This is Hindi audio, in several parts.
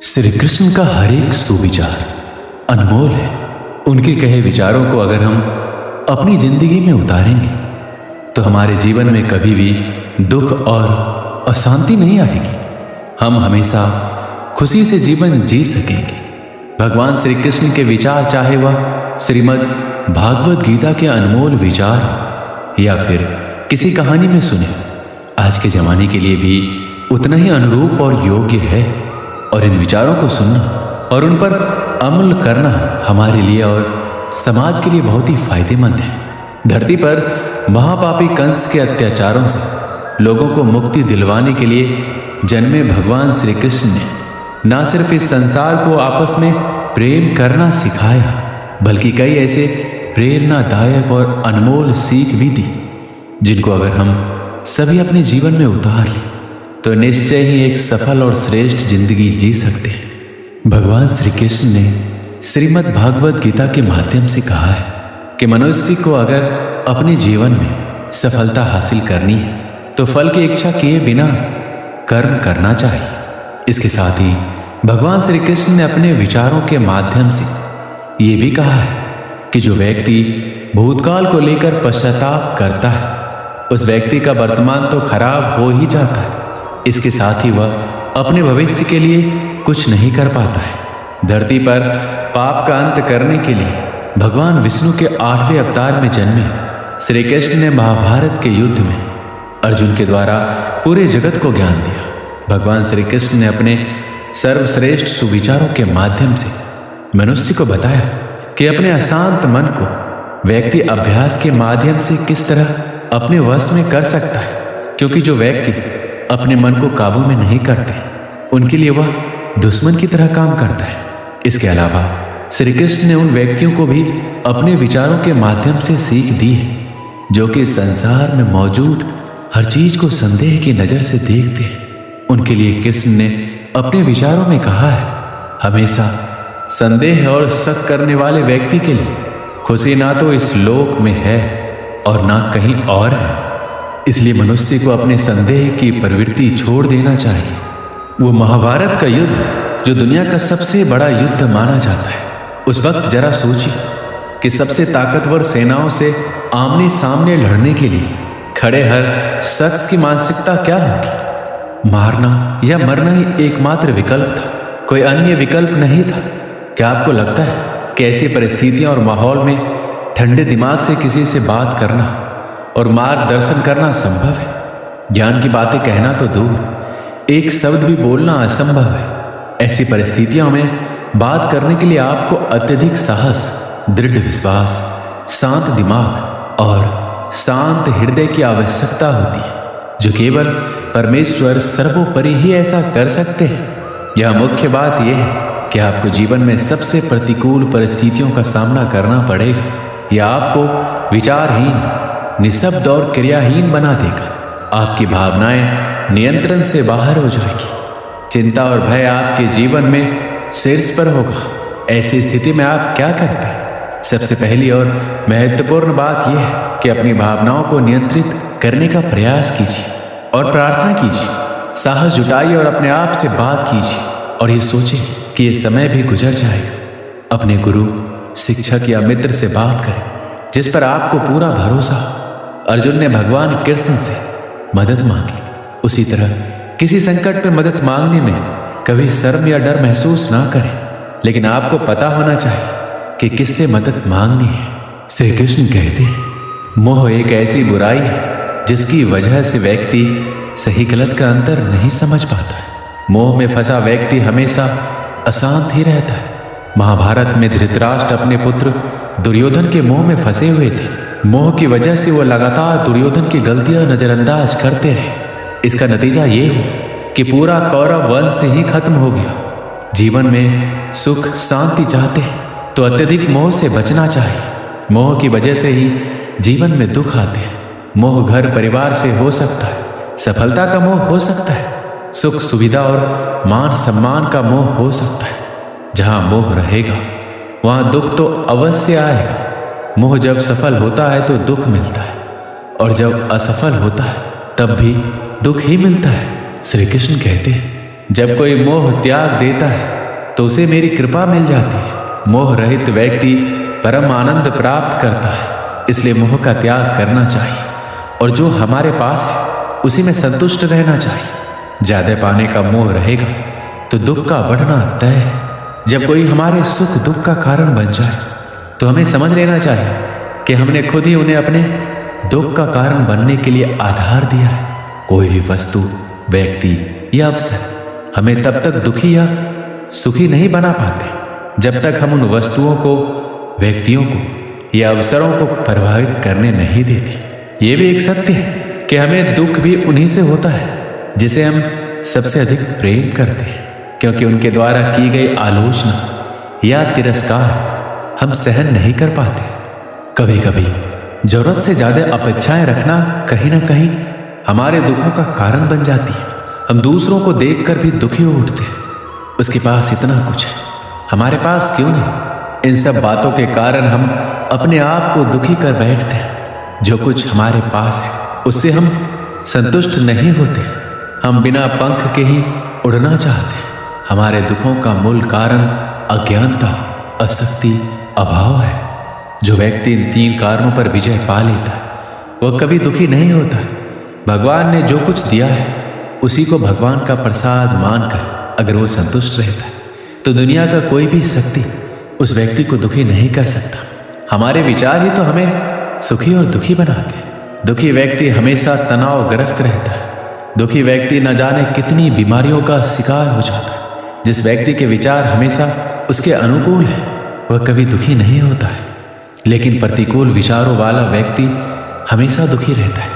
श्री कृष्ण का हर एक सुविचार अनमोल है। उनके कहे विचारों को अगर हम अपनी जिंदगी में उतारेंगे तो हमारे जीवन में कभी भी दुख और अशांति नहीं आएगी। हम हमेशा खुशी से जीवन जी सकेंगे। भगवान श्री कृष्ण के विचार, चाहे वह श्रीमद् भागवत गीता के अनमोल विचार हो या फिर किसी कहानी में सुने, आज के जमाने के लिए भी उतना ही अनुरूप और योग्य है। और इन विचारों को सुनना और उन पर अमल करना हमारे लिए और समाज के लिए बहुत ही फायदेमंद है। धरती पर महापापी कंस के अत्याचारों से लोगों को मुक्ति दिलवाने के लिए जन्मे भगवान श्री कृष्ण ने न सिर्फ इस संसार को आपस में प्रेम करना सिखाया, बल्कि कई ऐसे प्रेरणादायक और अनमोल सीख भी दी, जिनको अगर हम सभी अपने जीवन में उतार लें तो निश्चय ही एक सफल और श्रेष्ठ जिंदगी जी सकते हैं। भगवान श्री कृष्ण ने श्रीमद् भागवत गीता के माध्यम से कहा है कि मनुष्य को अगर अपने जीवन में सफलता हासिल करनी है तो फल की इच्छा किए बिना कर्म करना चाहिए। इसके साथ ही भगवान श्री कृष्ण ने अपने विचारों के माध्यम से ये भी कहा है कि जो व्यक्ति भूतकाल को लेकर पश्चाताप करता है उस व्यक्ति का वर्तमान तो खराब हो ही जाता है, इसके साथ ही वह अपने भविष्य के लिए कुछ नहीं कर पाता है। धरती पर पाप का अंत करने के लिए भगवान विष्णु के 8वें अवतार में जन्मे श्री कृष्ण ने महाभारत के युद्ध में अर्जुन के द्वारा पूरे जगत को ज्ञान दिया। भगवान श्री कृष्ण ने अपने सर्वश्रेष्ठ सुविचारों के माध्यम से मनुष्य को बताया कि अपने अशांत मन को व्यक्ति अभ्यास के माध्यम से किस तरह अपने वश में कर सकता है, क्योंकि जो व्यक्ति अपने मन को काबू में नहीं करते उनके लिए वह दुश्मन की तरह काम करता है। इसके अलावा श्री कृष्ण ने उन व्यक्तियों को भी अपने विचारों के माध्यम से सीख दी है जो कि संसार में मौजूद हर चीज को संदेह की नजर से देखते हैं। उनके लिए कृष्ण ने अपने विचारों में कहा है, हमेशा संदेह और शक करने वाले व्यक्ति के लिए खुशी ना तो इस लोक में है और ना कहीं और है। इसलिए मनुष्य को अपने संदेह की प्रवृत्ति छोड़ देना चाहिए। वो महाभारत का युद्ध जो दुनिया का सबसे बड़ा युद्ध माना जाता है, उस वक्त जरा सोचिए कि सबसे ताकतवर सेनाओं से आमने सामने लड़ने के लिए खड़े हर शख्स की मानसिकता क्या होगी। मारना या मरना ही एकमात्र विकल्प था, कोई अन्य विकल्प नहीं था। क्या आपको लगता है कि ऐसी परिस्थितियां और माहौल में ठंडे दिमाग से किसी से बात करना और मार्गदर्शन करना संभव है? ज्ञान की बातें कहना तो दूर, एक शब्द भी बोलना असंभव है। ऐसी परिस्थितियों में बात करने के लिए आपको अत्यधिक साहस, दृढ़ विश्वास, शांत दिमाग और शांत हृदय की आवश्यकता होती है, जो केवल परमेश्वर सर्वोपरि ही ऐसा कर सकते हैं। यह मुख्य बात यह है कि आपको जीवन में सबसे प्रतिकूल परिस्थितियों का सामना करना पड़ेगा। यह आपको विचारहीन, निःशब्द और क्रियाहीन बना देगा। आपकी भावनाएं नियंत्रण से बाहर हो जाएगी। चिंता और भय आपके जीवन में शीर्ष पर होगा। ऐसी स्थिति में आप क्या करते हैं? सबसे पहली और महत्वपूर्ण बात यह है कि अपनी भावनाओं को नियंत्रित करने का प्रयास कीजिए और प्रार्थना कीजिए। साहस जुटाइए और अपने आप से बात कीजिए और ये सोचिए कि यह समय भी गुजर जाएगा। अपने गुरु, शिक्षक या मित्र से बात करें जिस पर आपको पूरा भरोसा हो। अर्जुन ने भगवान कृष्ण से मदद मांगी, उसी तरह किसी संकट में मदद मांगने में कभी शर्म या डर महसूस ना करें, लेकिन आपको पता होना चाहिए कि किससे मदद मांगनी है। श्री कृष्ण कहते हैं, मोह एक ऐसी बुराई है जिसकी वजह से व्यक्ति सही गलत का अंतर नहीं समझ पाता है। मोह में फंसा व्यक्ति हमेशा अशांत ही रहता है। महाभारत में धृतराष्ट्र अपने पुत्र दुर्योधन के मोह में फंसे हुए थे। मोह की वजह से वो लगातार दुर्योधन की गलतियां नजरअंदाज करते रहे। इसका नतीजा ये हुआ कि पूरा कौरव वंश ही खत्म हो गया। जीवन में सुख शांति चाहते हैं तो अत्यधिक मोह से बचना चाहिए। मोह की वजह से ही जीवन में दुख आते हैं। मोह घर परिवार से हो सकता है, सफलता का मोह हो सकता है, सुख सुविधा और मान सम्मान का मोह हो सकता है। जहां मोह रहेगा वहां दुख तो अवश्य आएगा। मोह जब सफल होता है तो दुख मिलता है और जब असफल होता है तब भी दुख ही मिलता है। श्री कृष्ण कहते हैं, जब कोई मोह त्याग देता है तो उसे मेरी कृपा मिल जाती है। मोह रहित व्यक्ति परम आनंद प्राप्त करता है, इसलिए मोह का त्याग करना चाहिए और जो हमारे पास है उसी में संतुष्ट रहना चाहिए। ज्यादा पाने का मोह रहेगा तो दुख का बढ़ना तय है। जब कोई हमारे सुख दुख का कारण बन जाए तो हमें समझ लेना चाहिए कि हमने खुद ही उन्हें अपने दुख का कारण बनने के लिए आधार दिया है। कोई भी वस्तु, व्यक्ति या अवसर हमें तब तक दुखी या सुखी नहीं बना पाते जब तक हम उन वस्तुओं को, व्यक्तियों को या अवसरों को प्रभावित करने नहीं देते। ये भी एक सत्य है कि हमें दुख भी उन्हीं से होता है जिसे हम सबसे अधिक प्रेम करते हैं, क्योंकि उनके द्वारा की गई आलोचना या तिरस्कार हम सहन नहीं कर पाते। कभी कभी जरूरत से ज्यादा अपेक्षाएं रखना कहीं ना कहीं हमारे दुखों का कारण बन जाती है। हम दूसरों को देखकर भी दुखी हो उठते हैं। उसके पास इतना कुछ है, हमारे पास क्यों नहीं? इन सब बातों के कारण हम अपने आप को दुखी कर बैठते हैं। जो कुछ हमारे पास है उससे हम संतुष्ट नहीं होते। हम बिना पंख के ही उड़ना चाहते हैं। हमारे दुखों का मूल कारण अज्ञानता, आसक्ति, अभाव है। जो व्यक्ति इन 3 कारणों पर विजय पा लेता है वह कभी दुखी नहीं होता है। भगवान ने जो कुछ दिया है उसी को भगवान का प्रसाद मानकर अगर वो संतुष्ट रहता है तो दुनिया का कोई भी शक्ति उस व्यक्ति को दुखी नहीं कर सकता। हमारे विचार ही तो हमें सुखी और दुखी बनाते हैं। दुखी व्यक्ति हमेशा तनावग्रस्त रहता है। दुखी व्यक्ति न जाने कितनी बीमारियों का शिकार हो जाता है। जिस व्यक्ति के विचार हमेशा उसके अनुकूल है वह कभी दुखी नहीं होता है, लेकिन प्रतिकूल विचारों वाला व्यक्ति हमेशा दुखी रहता है।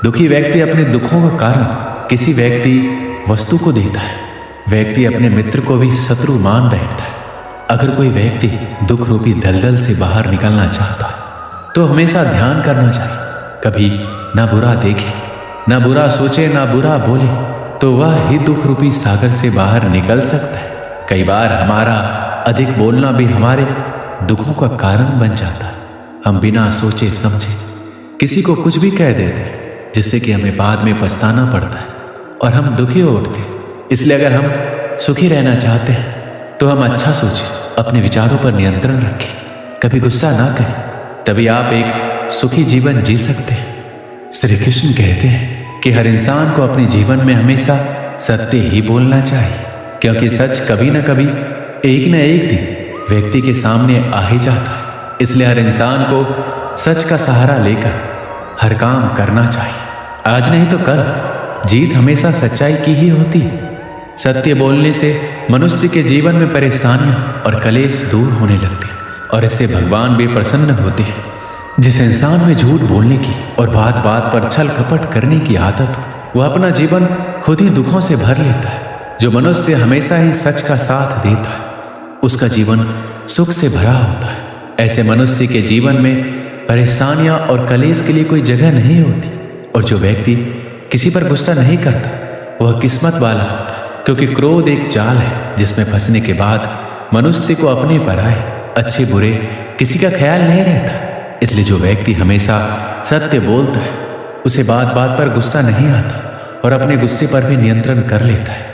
दुखी व्यक्ति अपने दुखों का कारण किसी व्यक्ति, वस्तु को देता है। व्यक्ति अपने मित्र को भी शत्रु मान बैठता है। अगर कोई व्यक्ति दुख रूपी दलदल से बाहर निकलना चाहता है तो हमेशा ध्यान करना चाहिए। कभी ना बुरा देखे, ना बुरा सोचे, ना बुरा बोले तो वह ही दुख रूपी सागर से बाहर निकल सकता है। कई बार हमारा अधिक बोलना भी हमारे दुखों का कारण बन जाता है। हम बिना सोचे समझे किसी को कुछ भी कह देते हैं जिससे कि हमें बाद में पछताना पड़ता है और हम दुखी हो उठते हैं। इसलिए अगर हम सुखी रहना चाहते हैं तो हम अच्छा सोचें, अपने विचारों पर नियंत्रण रखें, कभी गुस्सा ना करें, तभी आप एक सुखी जीवन जी सकते हैं। श्री कृष्ण कहते हैं कि हर इंसान को अपने जीवन में हमेशा सत्य ही बोलना चाहिए, क्योंकि सच कभी न कभी एक न एक दिन व्यक्ति के सामने आ ही जाता है। इसलिए हर इंसान को सच का सहारा लेकर हर काम करना चाहिए। आज नहीं तो कल जीत हमेशा सच्चाई की ही होती है। सत्य बोलने से मनुष्य के जीवन में परेशानियां और कलेश दूर होने लगते हैं और इससे भगवान भी प्रसन्न होते हैं। जिस इंसान में झूठ बोलने की और बात बात पर छल कपट करने की आदत हो वह अपना जीवन खुद ही दुखों से भर लेता है। जो मनुष्य हमेशा ही सच का साथ देता है उसका जीवन सुख से भरा होता है। ऐसे मनुष्य के जीवन में परेशानियां और कलेश के लिए कोई जगह नहीं होती। और जो व्यक्ति किसी पर गुस्सा नहीं करता वह किस्मत वाला होता है, क्योंकि क्रोध एक जाल है जिसमें फंसने के बाद मनुष्य को अपने पराए, अच्छे बुरे किसी का ख्याल नहीं रहता। इसलिए जो व्यक्ति हमेशा सत्य बोलता है उसे बात बात पर गुस्सा नहीं आता और अपने गुस्से पर भी नियंत्रण कर लेता है।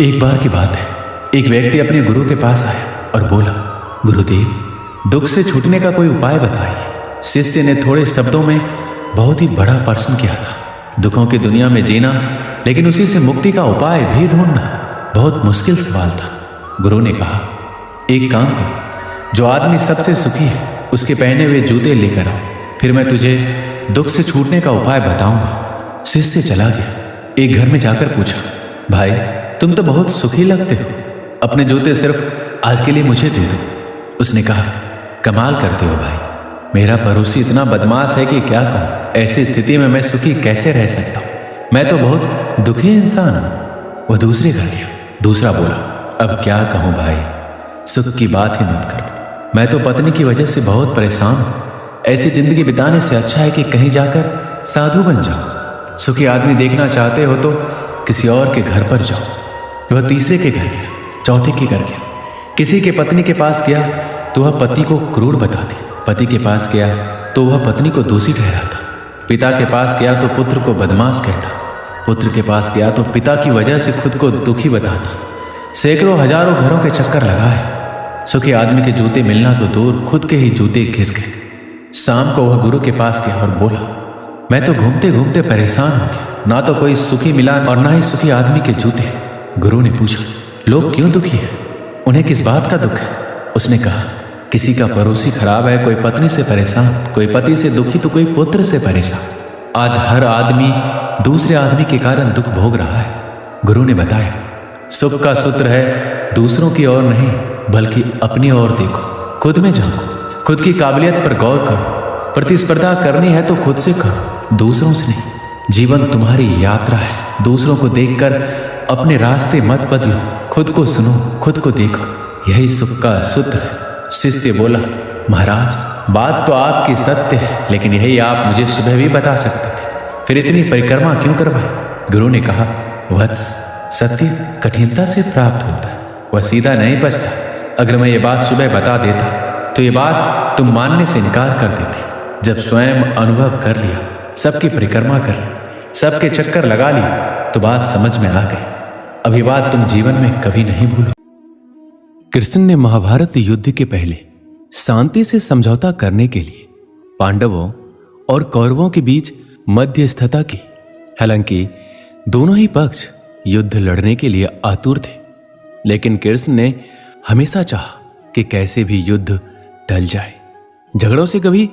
एक बार की बात है, एक व्यक्ति अपने गुरु के पास आया और बोला, गुरुदेव, दुख से छूटने का कोई उपाय बताइए। शिष्य ने थोड़े शब्दों में बहुत ही बड़ा प्रश्न किया था। दुखों की दुनिया में जीना, लेकिन उसी से मुक्ति का उपाय भी ढूंढना बहुत मुश्किल सवाल था। गुरु ने कहा, एक काम करो, जो आदमी सबसे सुखी है उसके पहने हुए जूते लेकर आओ, फिर मैं तुझे दुख से छूटने का उपाय बताऊंगा। शिष्य चला गया। एक घर में जाकर पूछा, भाई तुम तो बहुत सुखी लगते हो, अपने जूते सिर्फ आज के लिए मुझे दे दो। उसने कहा, कमाल करते हो भाई, मेरा पड़ोसी इतना बदमाश है कि क्या कहूँ। ऐसी स्थिति में मैं सुखी कैसे रह सकता हूँ, मैं तो बहुत दुखी इंसान हूँ। वह दूसरे घर गया। दूसरा बोला, अब क्या कहूँ भाई, सुख की बात ही मत करो, मैं तो पत्नी की वजह से बहुत परेशान हूँ। ऐसी जिंदगी बिताने से अच्छा है कि कहीं जाकर साधु बन जाओ। सुखी आदमी देखना चाहते हो तो किसी और के घर पर जाओ। वह तीसरे के घर गया, चौथे के घर गया। किसी के पत्नी के पास गया तो वह पति को क्रूर बताती, पति के पास गया तो वह पत्नी को दोषी ठहराता, पिता के पास गया तो पुत्र को बदमाश कहता, पुत्र के पास गया तो पिता की वजह से खुद को दुखी बताता। सैकड़ों हजारों घरों के चक्कर लगाए। सुखी आदमी के जूते मिलना तो दूर, खुद के ही जूते घिस गए। शाम को वह गुरु के पास गया और बोला, मैं तो घूमते घूमते परेशान हो गया, ना तो कोई सुखी मिला और ना ही सुखी आदमी के जूते। गुरु ने पूछा, लोग क्यों दुखी है? उन्हें किस बात का दुख है? उसने कहा, किसी का पड़ोसी खराब है, कोई पत्नी से परेशान, कोई पति से दुखी तो कोई पुत्र से परेशान। आज हर आदमी दूसरे आदमी के कारण दुख भोग रहा है। गुरु ने बताया, सुख का सूत्र है दूसरों की ओर नहीं बल्कि अपनी ओर देखो, खुद में झांको, खुद की काबिलियत पर गौर करो। प्रतिस्पर्धा करनी है तो खुद से करो, दूसरों से नहीं। जीवन तुम्हारी यात्रा है, दूसरों को देखकर अपने रास्ते मत बदलो, खुद को सुनो, खुद को देखो, यही सुख का सूत्र है। शिष्य बोला, महाराज बात तो आपकी सत्य है, लेकिन यही आप मुझे सुबह भी बता सकते थे, फिर इतनी परिक्रमा क्यों करवाई? गुरु ने कहा, वत्स, सत्य कठिनता से प्राप्त होता है, वह सीधा नहीं बचता। अगर मैं ये बात सुबह बता देता तो ये बात तुम मानने से इनकार कर देती। जब स्वयं अनुभव कर लिया, सबकी परिक्रमा कर ली, सबके चक्कर लगा ली, तो बात समझ में आ गई। अभी बात तुम जीवन में कभी नहीं भूलो। कृष्ण ने महाभारत युद्ध के पहले शांति से समझौता करने के लिए पांडवों और कौरवों के बीच मध्यस्थता की। हालांकि दोनों ही पक्ष युद्ध लड़ने के लिए आतुर थे, लेकिन कृष्ण ने हमेशा चाहा कि कैसे भी युद्ध टल जाए। झगड़ों से कभी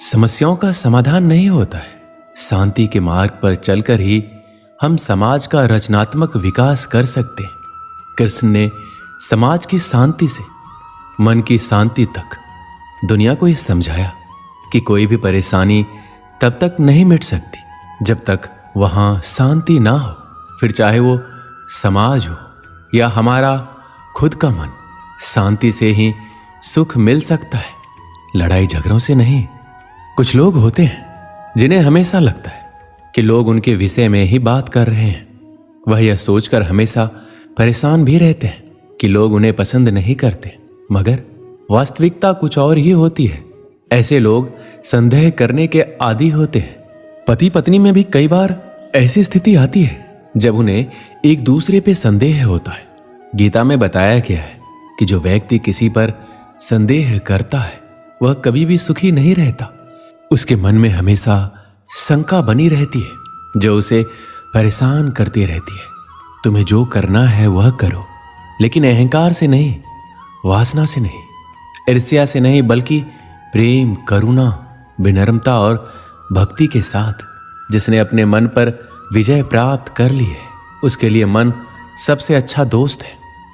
समस्याओं का समाधान नहीं होता है। शांति के मार्ग पर चलकर ही हम समाज का रचनात्मक विकास कर सकते हैं। कृष्ण ने समाज की शांति से मन की शांति तक दुनिया को यह समझाया कि कोई भी परेशानी तब तक नहीं मिट सकती जब तक वहां शांति ना हो। फिर चाहे वो समाज हो या हमारा खुद का मन, शांति से ही सुख मिल सकता है, लड़ाई झगड़ों से नहीं। कुछ लोग होते हैं जिन्हें हमेशा लगता है कि लोग उनके विषय में ही बात कर रहे हैं। वह यह सोचकर हमेशा परेशान भी रहते हैं कि लोग उन्हें पसंद नहीं करते, मगर वास्तविकता कुछ और ही होती है। ऐसे लोग संदेह करने के आदी होते हैं। पति पत्नी में भी कई बार ऐसी स्थिति आती है जब उन्हें एक दूसरे पे संदेह होता है। गीता में बताया गया है कि जो व्यक्ति किसी पर संदेह करता है वह कभी भी सुखी नहीं रहता। उसके मन में हमेशा शंका बनी रहती है जो उसे परेशान करती रहती है। तुम्हें जो करना है वह करो, लेकिन अहंकार से नहीं, वासना से नहीं, ईर्ष्या से नहीं, बल्कि प्रेम, करुणा, विनम्रता और भक्ति के साथ। जिसने अपने मन पर विजय प्राप्त कर ली है उसके लिए मन सबसे अच्छा दोस्त है,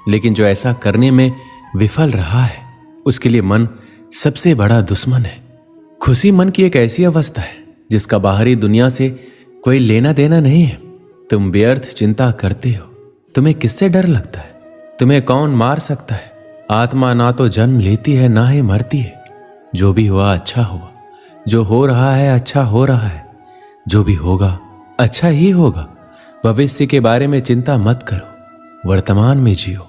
लेकिन जो ऐसा करने में विफल रहा है उसके लिए मन सबसे बड़ा दुश्मन है। खुशी मन की एक ऐसी अवस्था है जिसका बाहरी दुनिया से कोई लेना देना नहीं है। तुम व्यर्थ चिंता करते हो। तुम्हें किससे डर लगता है? तुम्हें कौन मार सकता है? आत्मा ना तो जन्म लेती है ना ही मरती है। जो भी हुआ अच्छा हुआ, जो हो रहा है अच्छा हो रहा है, जो भी होगा अच्छा ही होगा। भविष्य के बारे में चिंता मत करो, वर्तमान में जियो।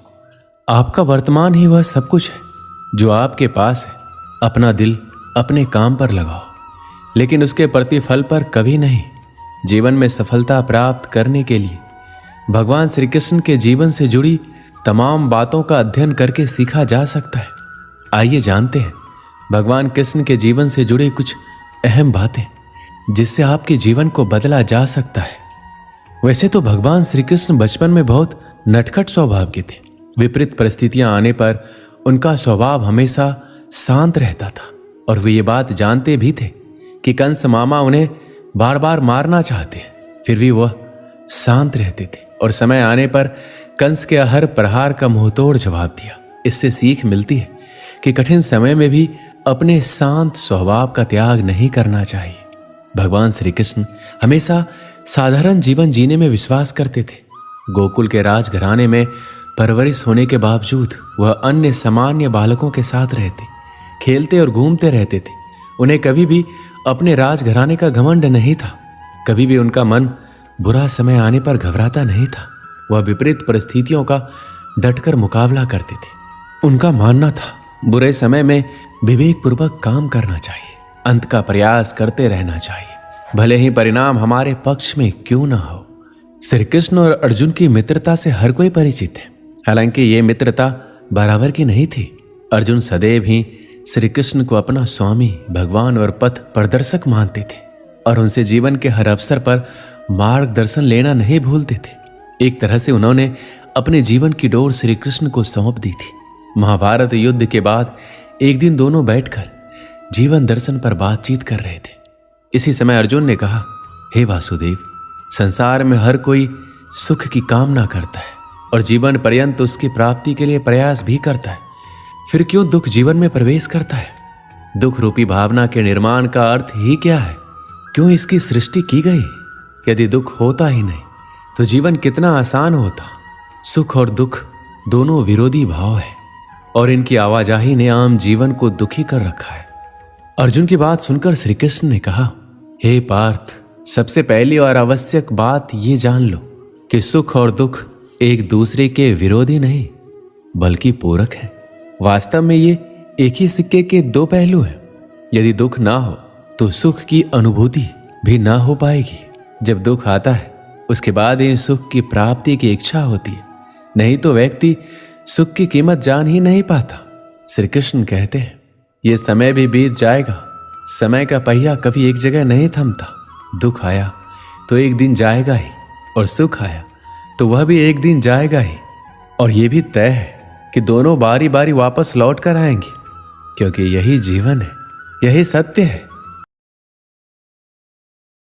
आपका वर्तमान ही वह सब कुछ है जो आपके पास है। अपना दिल अपने काम पर लगाओ, लेकिन उसके प्रतिफल पर कभी नहीं। जीवन में सफलता प्राप्त करने के लिए भगवान श्री कृष्ण के जीवन से जुड़ी तमाम बातों का अध्ययन करके सीखा जा सकता है। आइए जानते हैं भगवान कृष्ण के जीवन से जुड़े कुछ अहम बातें जिससे आपके जीवन को बदला जा सकता है। वैसे तो भगवान श्री कृष्ण बचपन में बहुत नटखट स्वभाव के थे। विपरीत परिस्थितियां आने पर उनका स्वभाव हमेशा शांत रहता था और वे ये बात जानते भी थे कि कंस मामा उन्हें बार बार मारना चाहते, फिर भी वह शांत रहते थे और समय आने पर कंस के हर प्रहार का मुंहतोड़ जवाब दिया। इससे सीख मिलती है कि कठिन समय में भी अपने शांत स्वभाव का त्याग नहीं करना चाहिए। भगवान श्री कृष्ण हमेशा साधारण जीवन जीने में विश्वास करते थे। गोकुल के राजघराने में परवरिश होने के बावजूद वह अन्य सामान्य बालकों के साथ रहते, खेलते और घूमते रहते थे। उन्हें कभी भी अपने राजघराने का घमंड नहीं था। कभी भी उनका मन बुरा समय आने पर घबराता नहीं था। वह विपरीत परिस्थितियों का डटकर मुकाबला करते थे। उनका मानना था बुरे समय में विवेकपूर्वक काम करना चाहिए, अंत का प्रयास करते रहना चाहिए, भले ही परिणाम हमारे पक्ष में क्यों ना हो। श्री कृष्ण और अर्जुन की मित्रता से हर कोई परिचित है। हालांकि ये मित्रता बराबर की नहीं थी। अर्जुन सदैव ही श्री कृष्ण को अपना स्वामी, भगवान और पथ प्रदर्शक मानते थे और उनसे जीवन के हर अवसर पर मार्गदर्शन लेना नहीं भूलते थे। एक तरह से उन्होंने अपने जीवन की डोर श्री कृष्ण को सौंप दी थी। महाभारत युद्ध के बाद एक दिन दोनों बैठकर जीवन दर्शन पर बातचीत कर रहे थे। इसी समय अर्जुन ने कहा, हे वासुदेव, संसार में हर कोई सुख की कामना करता है और जीवन पर्यंत उसकी प्राप्ति के लिए प्रयास भी करता है, फिर क्यों दुख जीवन में प्रवेश करता है? दुख रूपी भावना के निर्माण का अर्थ ही क्या है? क्यों इसकी सृष्टि की गई? यदि दुख होता ही नहीं तो जीवन कितना आसान होता। सुख और दुख दोनों विरोधी भाव है और इनकी आवाजाही ने आम जीवन को दुखी कर रखा है। अर्जुन की बात सुनकर श्री कृष्ण ने कहा, हे पार्थ, सबसे पहली और आवश्यक बात ये जान लो कि सुख और दुख एक दूसरे के विरोधी नहीं बल्कि पूरक हैं। वास्तव में ये एक ही सिक्के के दो पहलू हैं। यदि दुख ना हो तो सुख की अनुभूति भी ना हो पाएगी। जब दुख आता है उसके बाद ही सुख की प्राप्ति की इच्छा होती है, नहीं तो व्यक्ति सुख की कीमत जान ही नहीं पाता। श्री कृष्ण कहते हैं, ये समय भी बीत जाएगा। समय का पहिया कभी एक जगह नहीं थमता। दुख आया तो एक दिन जाएगा ही और सुख आया तो वह भी एक दिन जाएगा ही। और यह भी तय है कि दोनों बारी बारी वापस लौट कर आएंगे, क्योंकि यही जीवन है, यही सत्य है।